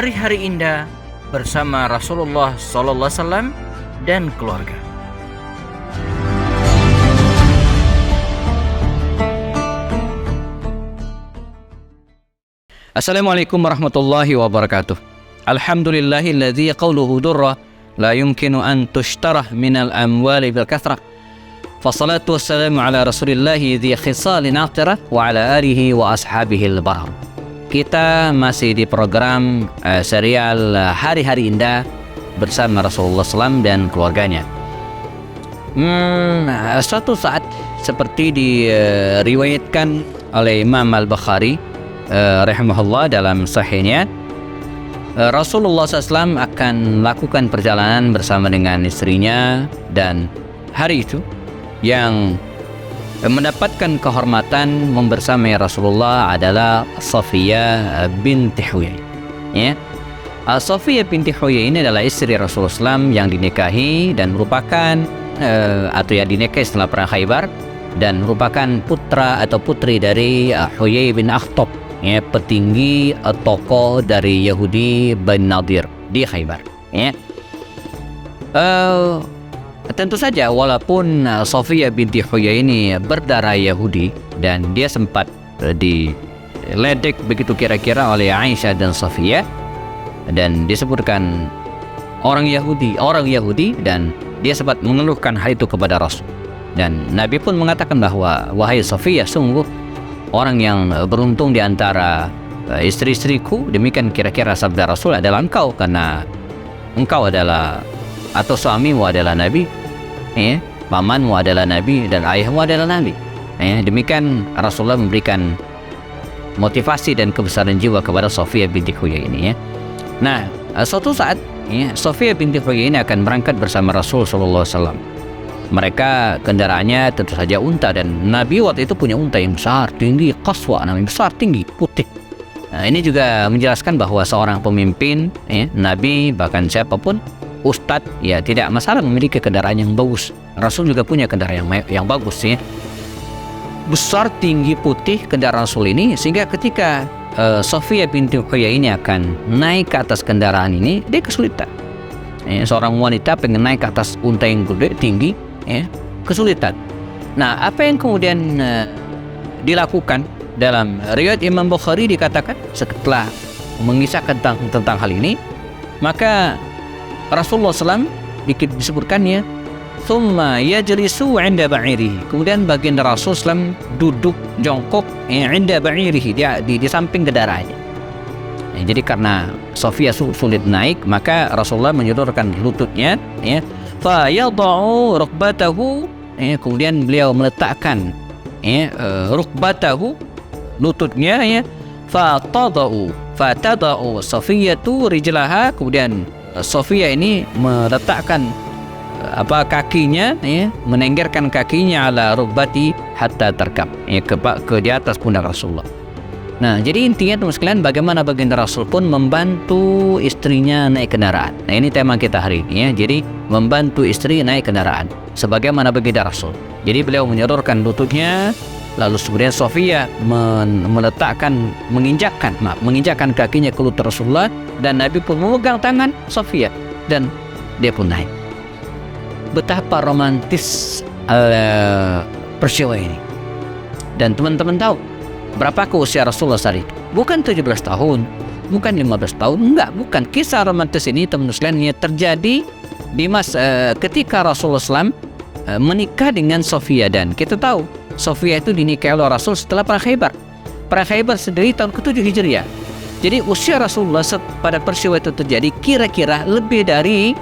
hari-hari indah bersama Rasulullah SAW dan keluarga. Assalamualaikum warahmatullahi wabarakatuh. Alhamdulillahilladzi qawluhu durra la yumkinu an tushtarah minal amwali bil kathrah. Fassalatu wassalamu ala rasulillahi dhi khisalin aqtirah wa ala alihi wa ashabihi al-barar. Kita masih di program serial Hari-Hari Indah bersama Rasulullah SAW dan keluarganya. Suatu saat seperti diriwayatkan oleh Imam Al-Bukhari rahimahullah dalam sahihnya, Rasulullah SAW akan melakukan perjalanan bersama dengan istrinya, dan hari itu yang mendapatkan kehormatan membersamai Rasulullah adalah Safiyah binti Huyai. Ya. Safiyah binti Huyai ini adalah istri Rasulullah SAW yang dinikahi dan merupakan dinikahi setelah perang Khaybar, dan merupakan putra atau putri dari Huyai bin Akhtab, ya, petinggi tokoh dari Yahudi Bani Nadir di Khaybar. Ya. Tentu saja walaupun Safiyah binti Huyai ini berdarah Yahudi dan dia sempat diledek begitu kira-kira oleh Aisyah dan Safiyah, dan disebutkan orang Yahudi, dan dia sempat mengeluhkan hal itu kepada Rasul. Dan Nabi pun mengatakan bahwa, wahai Safiyah, sungguh orang yang beruntung di antara istri-istriku, demikian kira-kira sabda Rasul, adalah engkau, karena engkau adalah, atau suamimu adalah Nabi, ya, pamanmu adalah Nabi, dan ayahmu adalah Nabi. Ya, demikian Rasulullah memberikan motivasi dan kebesaran jiwa kepada Safiyah binti Huyai ini. Ya. Nah, suatu saat, ya, Safiyah binti Huyai ini akan berangkat bersama Rasul Sallallahu Alaihi Wasallam. Mereka kendaraannya tentu saja unta, dan Nabi waktu itu punya unta yang besar, tinggi, qaswa, namanya besar, tinggi, putih. Nah, ini juga menjelaskan bahwa seorang pemimpin, ya, Nabi, bahkan siapapun, ustadz, ya, tidak masalah memiliki kendaraan yang bagus. Rasul juga punya kendaraan yang bagus, ya. Besar, tinggi, putih kendaraan Rasul ini, sehingga ketika Safiyah binti Huyai ini akan naik ke atas kendaraan ini, dia kesulitan. Ya, seorang wanita pengen naik ke atas unta yang gede, tinggi, ya, kesulitan. Nah, apa yang kemudian dilakukan dalam riwayat Imam Bukhari dikatakan, setelah mengisahkan tentang hal ini, maka Rasulullah SAW disebutkannya, thumma yajlisu 'inda ba'irihi. Kemudian baginda Rasulullah SAW duduk jongkok 'inda ba'irihi, di samping kendaraannya. Jadi karena Safiyah sulit naik, maka Rasulullah menyodorkan lututnya, ya, fa yada'u rukbatahu, ya, kemudian beliau meletakkan, ya, rukbatahu, lututnya, ya, fa tada'u Safiyatu rijlaha, kemudian Safiyah ini meletakkan kakinya, ya, menenggerkan kakinya ala rukbati hatta terkap, ya, ke di atas pundak Rasulullah. Nah, jadi intinya teman sekalian, bagaimana baginda Rasul pun membantu istrinya naik kendaraan. Nah, ini tema kita hari ini, ya. Jadi membantu istri naik kendaraan sebagaimana baginda Rasul. Jadi beliau menyodorkan lututnya, lalu kemudian Safiyah menginjakkan kakinya ke lutut Rasulullah, dan Nabi pun memegang tangan Safiyah dan dia pun naik. Betapa romantis peristiwa ini. Dan teman-teman tahu berapa usia Rasulullah saat itu? Bukan 17 tahun, bukan 15 tahun, bukan. Kisah romantis ini teman-teman sekalian terjadi di ketika Rasulullah SAW menikah dengan Safiyah, dan kita tahu Safiyah itu dinikahi oleh Rasul setelah perang Khaybar. Perang Khaybar sendiri tahun ke-7 Hijriah. Jadi usia Rasulullah pada peristiwa itu terjadi kira-kira lebih dari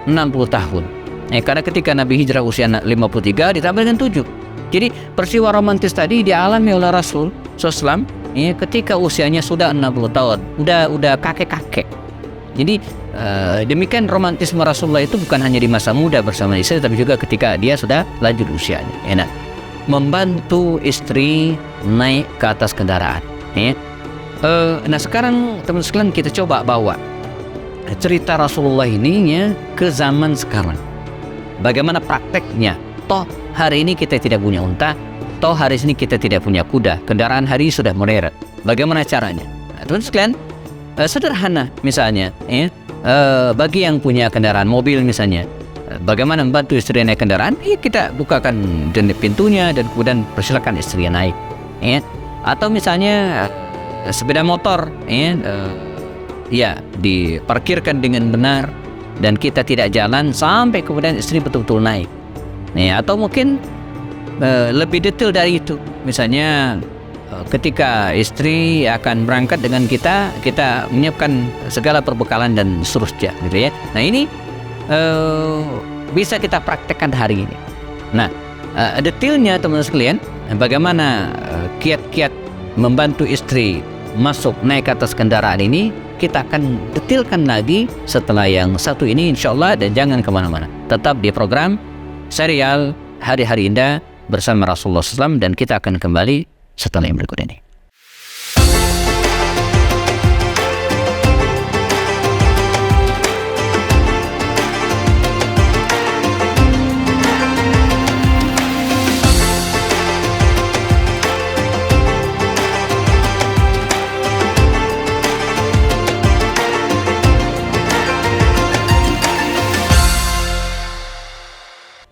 60 tahun. Karena ketika Nabi hijrah usia 53 ditambah dengan 7. Jadi peristiwa romantis tadi dialami oleh Rasul SAW, ya, ketika usianya sudah 60 tahun, udah kakek-kakek. Jadi demikian romantisme Rasulullah itu bukan hanya di masa muda bersama istri, tapi juga ketika dia sudah lanjut usianya. Ya, nah, membantu istri naik ke atas kendaraan. Ya. Nah, sekarang teman sekalian kita coba bawa cerita Rasulullah ini, ya, ke zaman sekarang. Bagaimana prakteknya? Toh hari ini kita tidak punya unta, toh hari ini kita tidak punya kuda, kendaraan hari ini sudah modern. Bagaimana caranya? Nah, teman sekalian, sederhana misalnya, bagi yang punya kendaraan mobil misalnya, bagaimana membantu istri naik kendaraan? Kita bukakan pintunya dan kemudian persilakan istri naik. Atau misalnya sepeda motor, diparkirkan dengan benar dan kita tidak jalan sampai kemudian istri betul-betul naik. Atau mungkin lebih detail dari itu, misalnya ketika istri akan berangkat dengan kita menyiapkan segala perbekalan dan seterusnya, gitu ya. Nah ini bisa kita praktekkan hari ini. Nah, detailnya teman-teman sekalian, bagaimana kiat-kiat membantu istri masuk naik ke atas kendaraan ini, kita akan detailkan lagi setelah yang satu ini insyaallah, dan jangan kemana-mana. Tetap di program serial Hari-Hari Indah bersama Rasulullah SAW, dan kita akan kembali setelah yang berikut ini.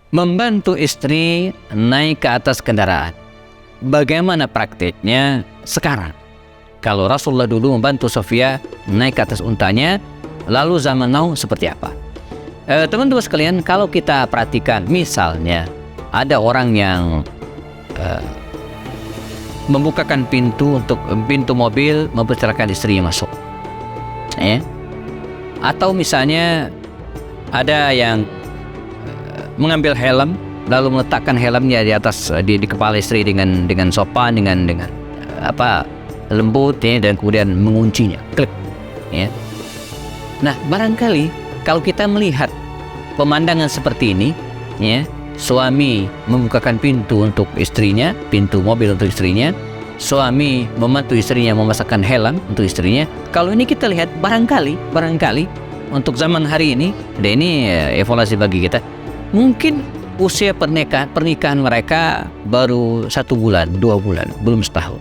Membantu istri naik ke atas kendaraan. Bagaimana praktiknya sekarang? Kalau Rasulullah dulu membantu Sofia naik ke atas untanya, lalu zaman now seperti apa? Teman-teman sekalian, kalau kita perhatikan, misalnya ada orang yang membukakan pintu mobil, mempersilakan istrinya masuk, atau misalnya ada yang mengambil helm lalu meletakkan helmnya di atas di kepala istri dengan sopan, dengan lembut, dan kemudian menguncinya, klik, Nah, barangkali kalau kita melihat pemandangan seperti ini, suami membukakan pintu untuk istrinya, pintu mobil untuk istrinya, suami membantu istrinya memasakkan helm untuk istrinya. Kalau ini kita lihat, barangkali untuk zaman hari ini, dan ini evaluasi bagi kita, mungkin usia pernikahan mereka baru 1 bulan, 2 bulan, belum setahun.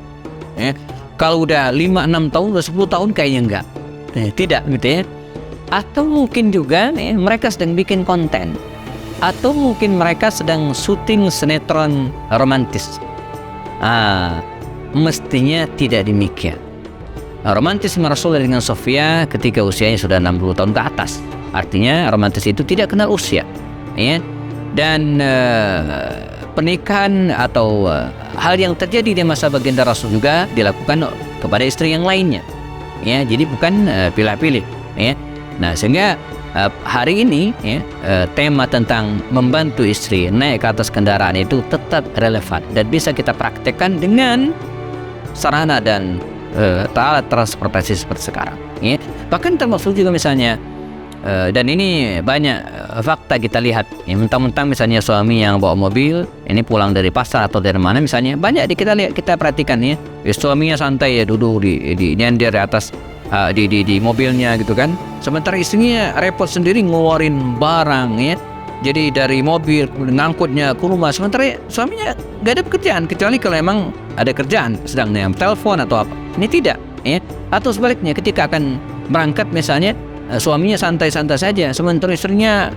Kalau udah 5-6 tahun, udah 10 tahun kayaknya enggak. Tidak gitu ya. Atau mungkin juga mereka sedang bikin konten, atau mungkin mereka sedang syuting sinetron romantis. Mestinya tidak demikian. Romantis Rasulullah dengan Sofia ketika usianya sudah 60 tahun ke atas. Artinya romantis itu tidak kenal usia. Dan pernikahan atau hal yang terjadi di masa baginda Rasul juga dilakukan kepada istri yang lainnya, jadi bukan pilih-pilih, Nah, sehingga hari ini tema tentang membantu istri naik ke atas kendaraan itu tetap relevan dan bisa kita praktekkan dengan sarana dan alat transportasi seperti sekarang, Bahkan termasuk juga misalnya, dan ini banyak fakta kita lihat, mentang-mentang misalnya suami yang bawa mobil ini pulang dari pasar atau dari mana misalnya, banyak kita perhatikan suaminya santai duduk di nyender di atas di mobilnya gitu kan, sementara istrinya repot sendiri ngeluarin barang, jadi dari mobil ngangkutnya ke rumah, sementara suaminya nggak ada pekerjaan kecuali kalau emang ada kerjaan sedang telepon atau apa. Ini tidak, atau sebaliknya ketika akan berangkat misalnya, suaminya santai-santai saja, sementara istrinya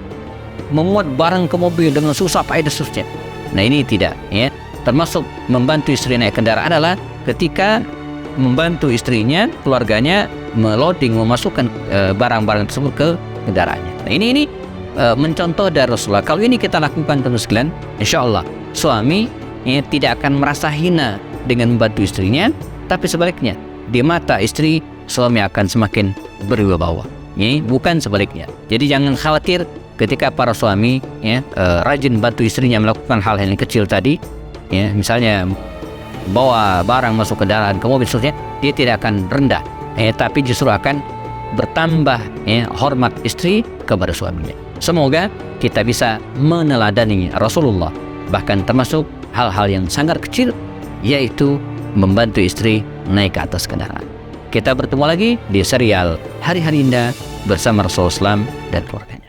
memuat barang ke mobil dengan susah payah seterusnya. Nah, ini tidak, termasuk membantu istri naik kendaraan adalah ketika membantu istrinya, keluarganya meloading, memasukkan barang-barang tersebut ke kendaraannya. Nah, ini mencontoh dari Rasulullah. Kalau ini kita lakukan terus sekalian, insya Allah suami tidak akan merasa hina dengan membantu istrinya, tapi sebaliknya di mata istri suami akan semakin berwibawa. Bukan sebaliknya. Jadi jangan khawatir ketika para suami rajin bantu istrinya melakukan hal yang kecil tadi, misalnya bawa barang masuk kendaraan ke mobil seterusnya, dia tidak akan rendah, tapi justru akan bertambah hormat istri kepada suaminya. Semoga kita bisa meneladani Rasulullah, bahkan termasuk hal-hal yang sangat kecil, yaitu membantu istri naik ke atas kendaraan. Kita bertemu lagi di serial Hari-Hari Indah bersama Rasulullah SAW dan keluarganya.